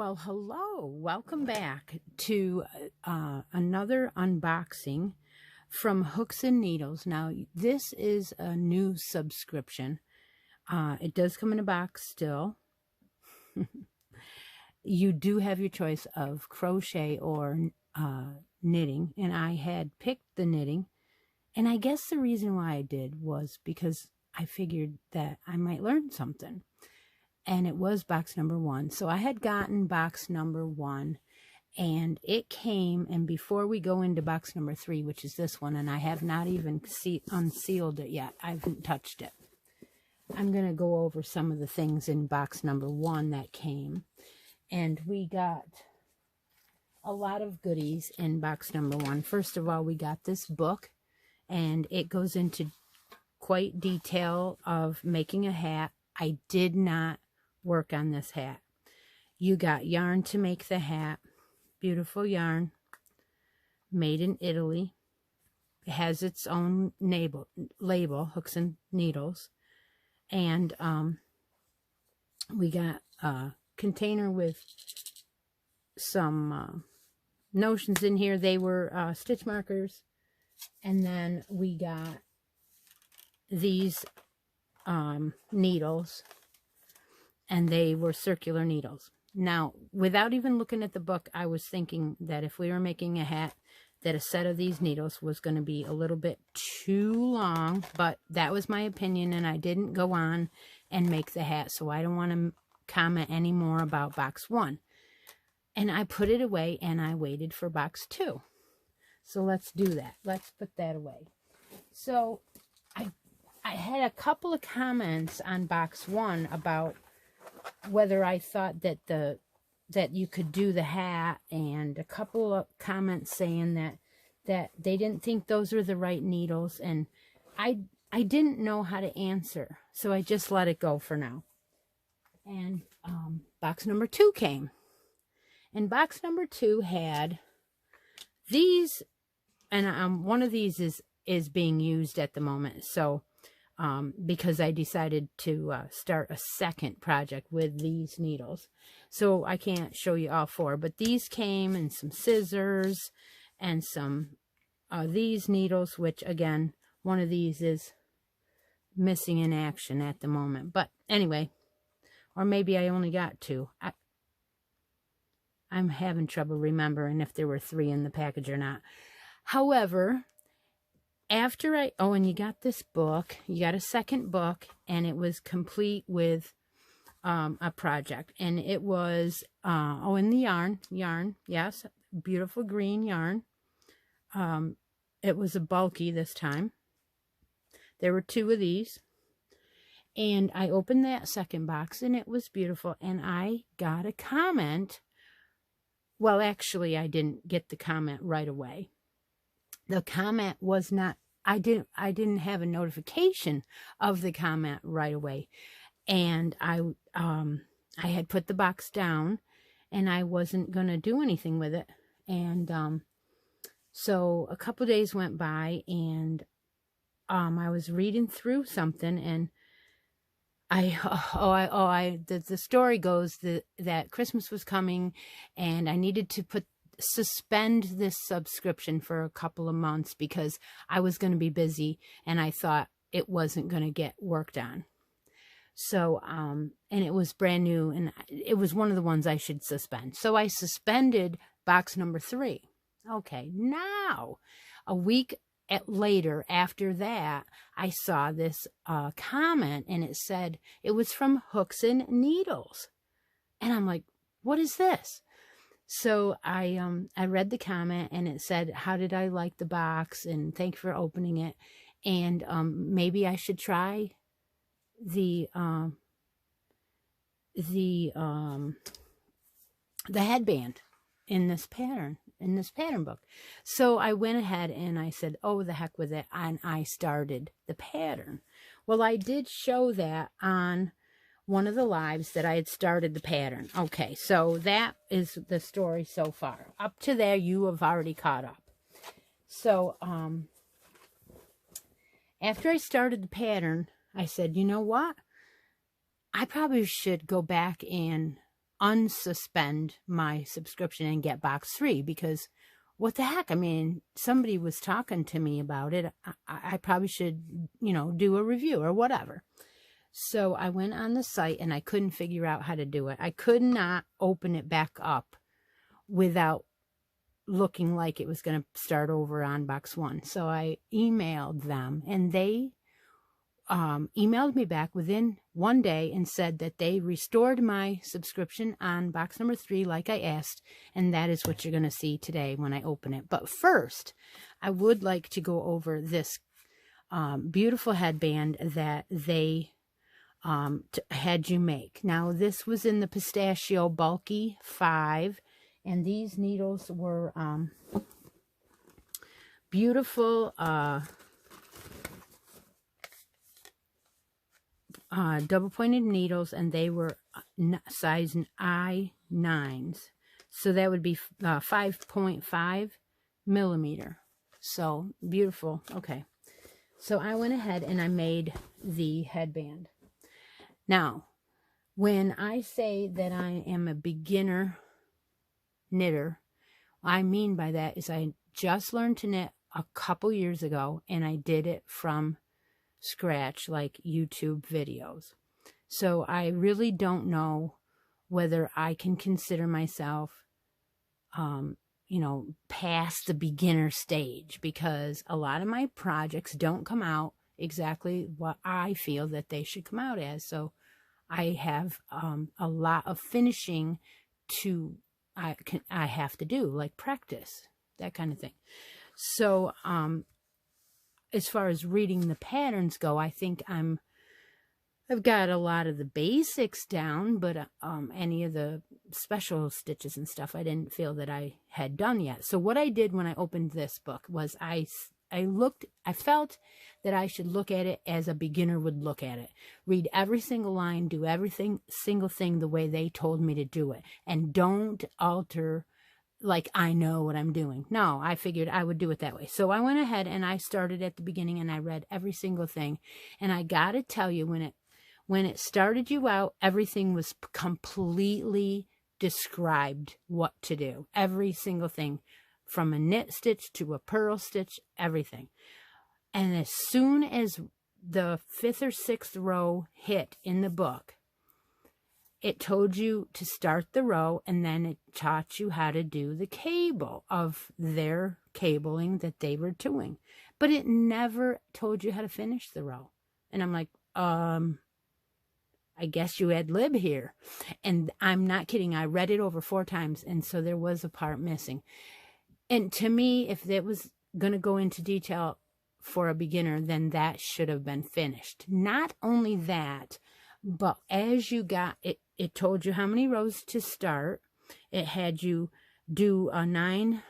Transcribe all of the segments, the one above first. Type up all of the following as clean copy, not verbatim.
Well, hello, welcome back to another unboxing from Hooks and Needles. Now, this is a new subscription. It does come in a box still. You do have your choice of crochet or knitting, and I had picked the knitting. And I guess the reason why I did was because I figured that I might learn something. And it was box number 1. So I had gotten box number 1, and it came, and before we go into box number 3, which is this one, and I have not even unsealed it yet. I haven't touched it. I'm going to go over some of the things in box number 1 that came. And we got a lot of goodies in box number 1. First of all, we got this book, and it goes into quite detail of making a hat. I did not work on this hat. You got yarn to make the hat. Beautiful yarn, made in Italy. It has its own label, Hooks and Needles. And we got a container with some notions in here. They were stitch markers. And then we got these needles, and they were circular needles. Now, without even looking at the book, I was thinking that if we were making a hat, that a set of these needles was going to be a little bit too long, but that was my opinion, and I didn't go on and make the hat, so I don't want to comment any more about box 1. And I put it away, and I waited for box 2. So let's do that. Let's put that away. So I had a couple of comments on box 1 about whether I thought that that you could do the hat, and a couple of comments saying that they didn't think those were the right needles, and I didn't know how to answer, so I just let it go for now. And box number 2 came, and box number 2 had these, and one of these is being used at the moment, so because I decided to start a second project with these needles. So I can't show you all 4, but these came, and some scissors, and some these needles, which again, one of these is missing in action at the moment. But anyway, or maybe I only got 2. I'm having trouble remembering if there were 3 in the package or not. However, after and you got this book, you got a second book, and it was complete with a project, and it was in the yarn, yes, beautiful green yarn. It was a bulky this time. There were 2 of these, and I opened that second box, and it was beautiful, and I got a comment. Well, actually, I didn't get the comment right away. The comment was not, I didn't have a notification of the comment right away. And I had put the box down, and I wasn't going to do anything with it. And so a couple days went by, and I was reading through something, and the story goes that Christmas was coming, and I needed to suspend this subscription for a couple of months because I was going to be busy, and I thought it wasn't going to get worked on. So, and it was brand new, and it was one of the ones I should suspend. So I suspended box number 3. Okay, now a week later after that, I saw this comment, and it said it was from Hooks and Needles. And I'm like, what is this? So I read the comment, and it said, how did I like the box? And thank you for opening it. And maybe I should try the headband in this pattern book. So I went ahead and I said, oh, the heck with it, and I started the pattern. Well, I did show that on one of the lives that I had started the pattern. Okay, so that is the story so far. Up to there, you have already caught up. So after I started the pattern, I said, you know what? I probably should go back and unsuspend my subscription and get box 3, because what the heck? I mean, somebody was talking to me about it. I probably should, do a review or whatever. So I went on the site and I couldn't figure out how to do it. I could not open it back up without looking like it was going to start over on box 1. So I emailed them, and they emailed me back within one day and said that they restored my subscription on box number 3 like I asked, and that is what you're going to see today when I open it. But first, I would like to go over this beautiful headband that they had you make. Now, this was in the Pistachio Bulky 5, and these needles were beautiful double pointed needles, and they were size I9s. So that would be 5.5 millimeter. So beautiful. Okay. So I went ahead and I made the headband. Now, when I say that I am a beginner knitter, what I mean by that is I just learned to knit a couple years ago, and I did it from scratch, like YouTube videos. So I really don't know whether I can consider myself, past the beginner stage, because a lot of my projects don't come out exactly what I feel that they should come out as. So I have a lot of finishing I have to do, like practice, that kind of thing. So as far as reading the patterns go, I think I've got a lot of the basics down, but any of the special stitches and stuff I didn't feel that I had done yet. So what I did when I opened this book was I felt that I should look at it as a beginner would look at it. Read every single line, do single thing the way they told me to do it, and don't alter like I know what I'm doing. No, I figured I would do it that way. So I went ahead and I started at the beginning and I read every single thing. And I got to tell you, when it started you out, everything was completely described what to do. Every single thing, from a knit stitch to a purl stitch, everything. And as soon as the 5th or 6th row hit in the book, it told you to start the row, and then it taught you how to do the cable of their cabling that they were doing. But it never told you how to finish the row. And I'm like, I guess you ad lib here. And I'm not kidding. I read it over 4 times, and so there was a part missing. And to me, if it was going to go into detail for a beginner, then that should have been finished. Not only that, but as you got it, it told you how many rows to start. It had you do a 9.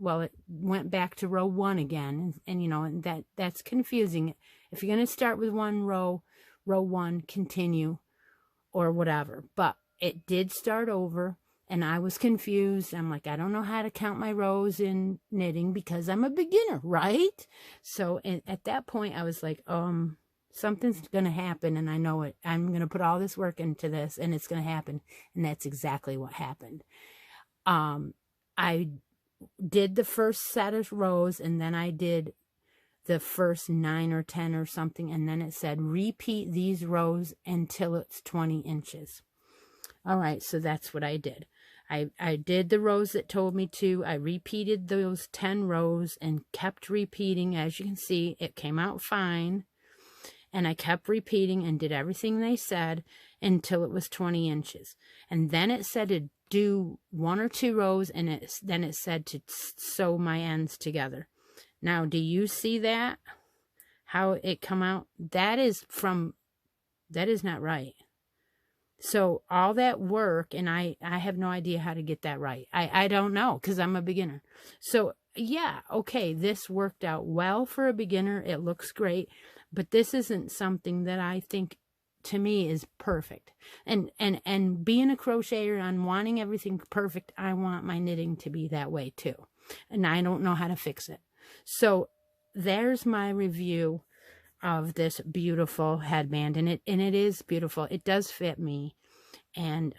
Well, it went back to row 1 again. And that's confusing. If you're going to start with one row 1, continue or whatever. But it did start over, and I was confused. I'm like, I don't know how to count my rows in knitting because I'm a beginner, right? So at that point, I was like, something's going to happen, and I know it. I'm going to put all this work into this, and it's going to happen. And that's exactly what happened. I did the first set of rows, and then I did the first 9 or 10 or something, and then it said repeat these rows until it's 20 inches. All right, so that's what I did. I did the rows that told me to. I repeated those 10 rows and kept repeating. As you can see, it came out fine. And I kept repeating and did everything they said until it was 20 inches. And then it said to do 1 or 2 rows, and then it said to sew my ends together. Now, do you see that? How it come out? That is not right. So all that work, and I have no idea how to get that right. I don't know, because I'm a beginner. So yeah, okay, this worked out well for a beginner. It looks great, but this isn't something that I think, to me, is perfect. And being a crocheter and wanting everything perfect, I want my knitting to be that way too. And I don't know how to fix it. So there's my review of this beautiful headband, and it is beautiful. It does fit me, and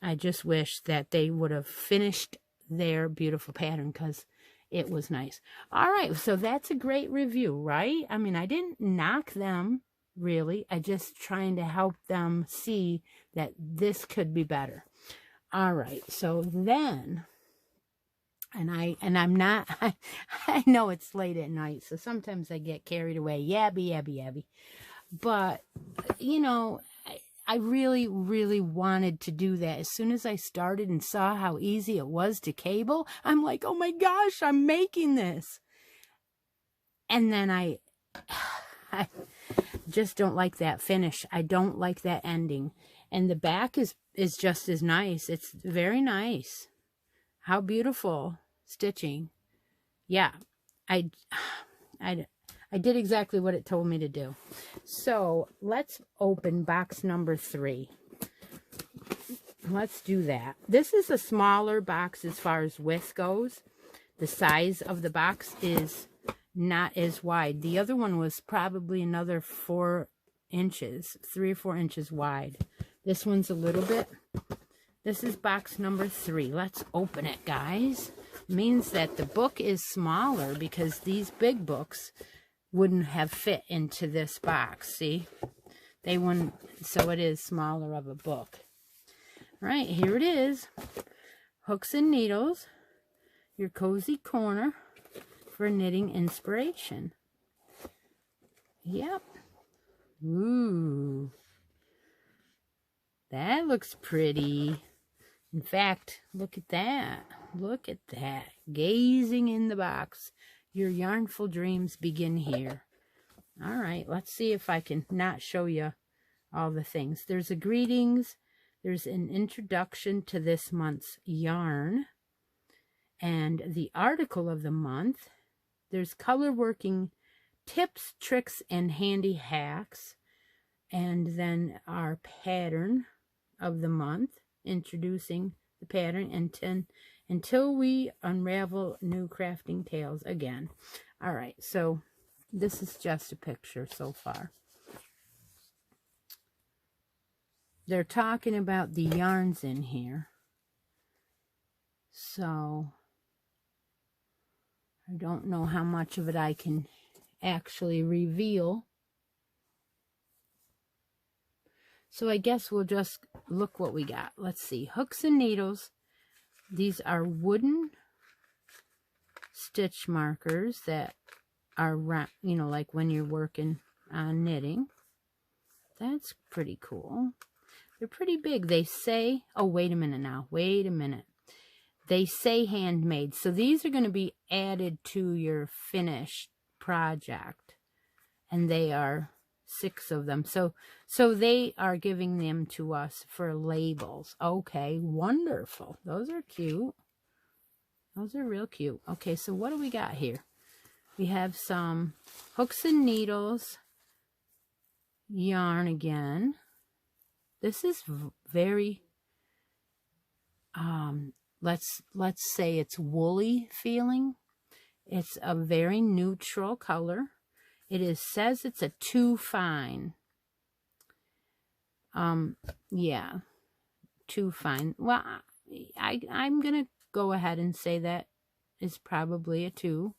I just wish that they would have finished their beautiful pattern, because it was nice. All right, so that's a great review, right? I mean, I didn't knock them, really. I just trying to help them see that this could be better. All right, so then, and I'm not, I know it's late at night, so sometimes I get carried away, yabby. But, you know, I really, really wanted to do that. As soon as I started and saw how easy it was to cable, I'm like, oh my gosh, I'm making this. And then I just don't like that finish. I don't like that ending. And the back is just as nice. It's very nice. How beautiful stitching. Yeah, I did exactly what it told me to do. So let's open box number 3. Let's do that. This is a smaller box as far as width goes. The size of the box is not as wide. The other one was probably another 4 inches, 3 or 4 inches wide. This one's a little bit. This is box number 3. Let's open it, guys. Means that the book is smaller, because these big books wouldn't have fit into this box. See, they wouldn't, so it is smaller of a book. All right, here it is. Hooks and needles, your cozy corner for knitting inspiration. Yep. Ooh, that looks pretty. In fact, look at that. Look at that. Gazing in the box. Your yarnful dreams begin here. All right, let's see if I can not show you all the things. There's a greetings. There's an introduction to this month's yarn. And the article of the month. There's color working tips, tricks, and handy hacks. And then our pattern of the month. Introducing the pattern until we unravel new crafting tales again. All right, so this is just a picture so far. They're talking about the yarns in here, so I don't know how much of it I can actually reveal. So I guess we'll just look what we got. Let's see. Hooks and needles. These are wooden stitch markers that are, you know, like when you're working on knitting. That's pretty cool. They're pretty big. They say, oh, wait a minute now. Wait a minute. They say handmade. So these are going to be added to your finished project. And they are 6 of them. So they are giving them to us for labels. Okay, wonderful. Those are cute. Those are real cute. Okay, so what do we got here? We have some hooks and needles yarn again. This is very let's say it's woolly feeling. It's a very neutral color. It says it's a 2 fine. Yeah, 2 fine. Well, I'm gonna go ahead and say that is probably a 2.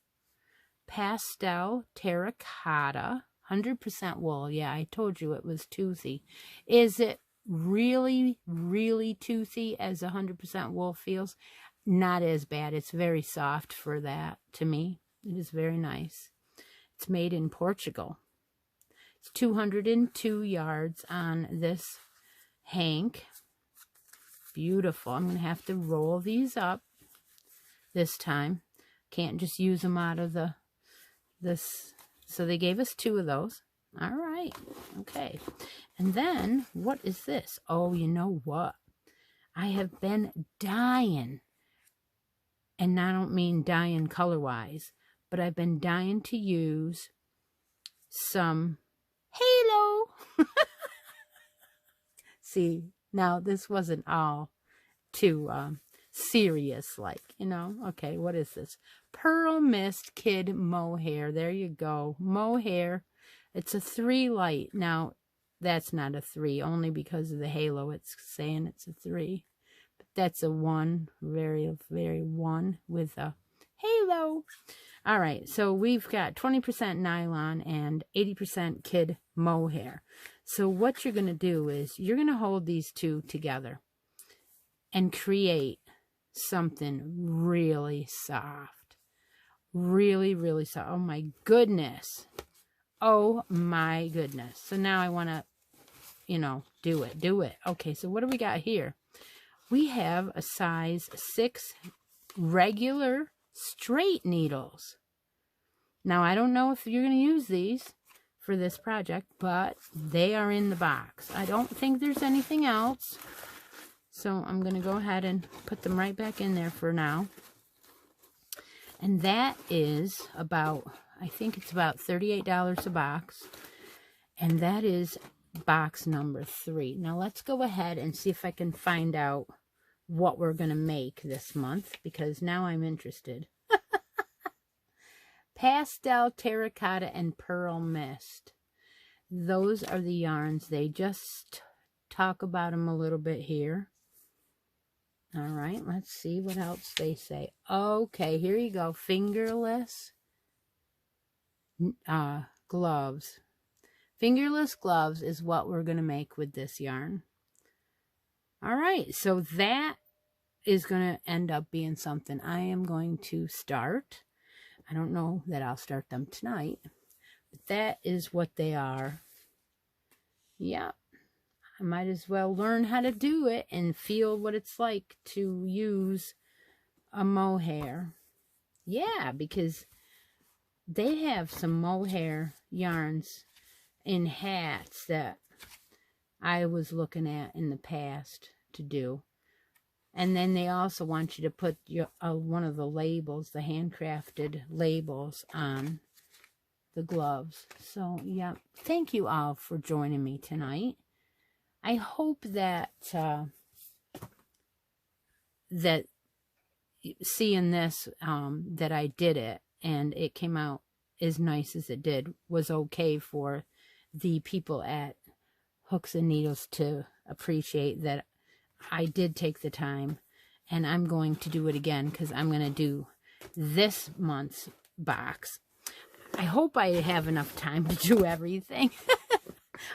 pastel terracotta, 100% wool. Yeah, I told you it was toothy. Is it really, really toothy as 100% wool feels? Not as bad. It's very soft for that to me. It is very nice. It's made in Portugal. It's 202 yards on this hank. Beautiful. I'm going to have to roll these up this time. Can't just use them out of this. So they gave us 2 of those. All right. Okay. And then, what is this? Oh, you know what? I have been dying. And I don't mean dying color-wise, but I've been dying to use some halo. See, now this wasn't all too serious, like, you know. Okay, what is this? Pearl Mist Kid Mohair. There you go. Mohair. It's a 3 light. Now, that's not a 3, only because of the halo. It's saying it's a 3. But that's a 1. Very, very 1 with a halo. All right, so we've got 20% nylon and 80% kid mohair. So what you're going to do is you're going to hold these 2 together and create something really soft. Really, really soft. Oh, my goodness. Oh, my goodness. So now I want to, you know, do it. Okay, so what do we got here? We have a size 6 regular straight needles. Now, I don't know if you're going to use these for this project, but they are in the box. I don't think there's anything else. So I'm going to go ahead and put them right back in there for now. And that is about, I think it's about $38 a box. And that is box number 3. Now let's go ahead and see if I can find out what we're going to make this month, because now I'm interested. Pastel Terracotta and Pearl Mist. Those are the yarns. They just talk about them a little bit here. All right, let's see what else they say. Okay, here you go. Fingerless gloves. Fingerless gloves is what we're going to make with this yarn. All right, so that is going to end up being something I am going to start. I don't know that I'll start them tonight, but that is what they are. Yeah, I might as well learn how to do it and feel what it's like to use a mohair. Yeah, because they have some mohair yarns in hats that I was looking at in the past to do. And then they also want you to put your one of the labels, the handcrafted labels, on the gloves. So, yeah, thank you all for joining me tonight. I hope that that seeing this, that I did it and it came out as nice as it did, was okay for the people at Hooks and Needles to appreciate that I did take the time, and I'm going to do it again because I'm going to do this month's box. I hope I have enough time to do everything.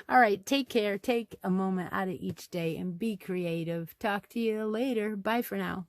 All right, take care. Take a moment out of each day and be creative. Talk to you later. Bye for now.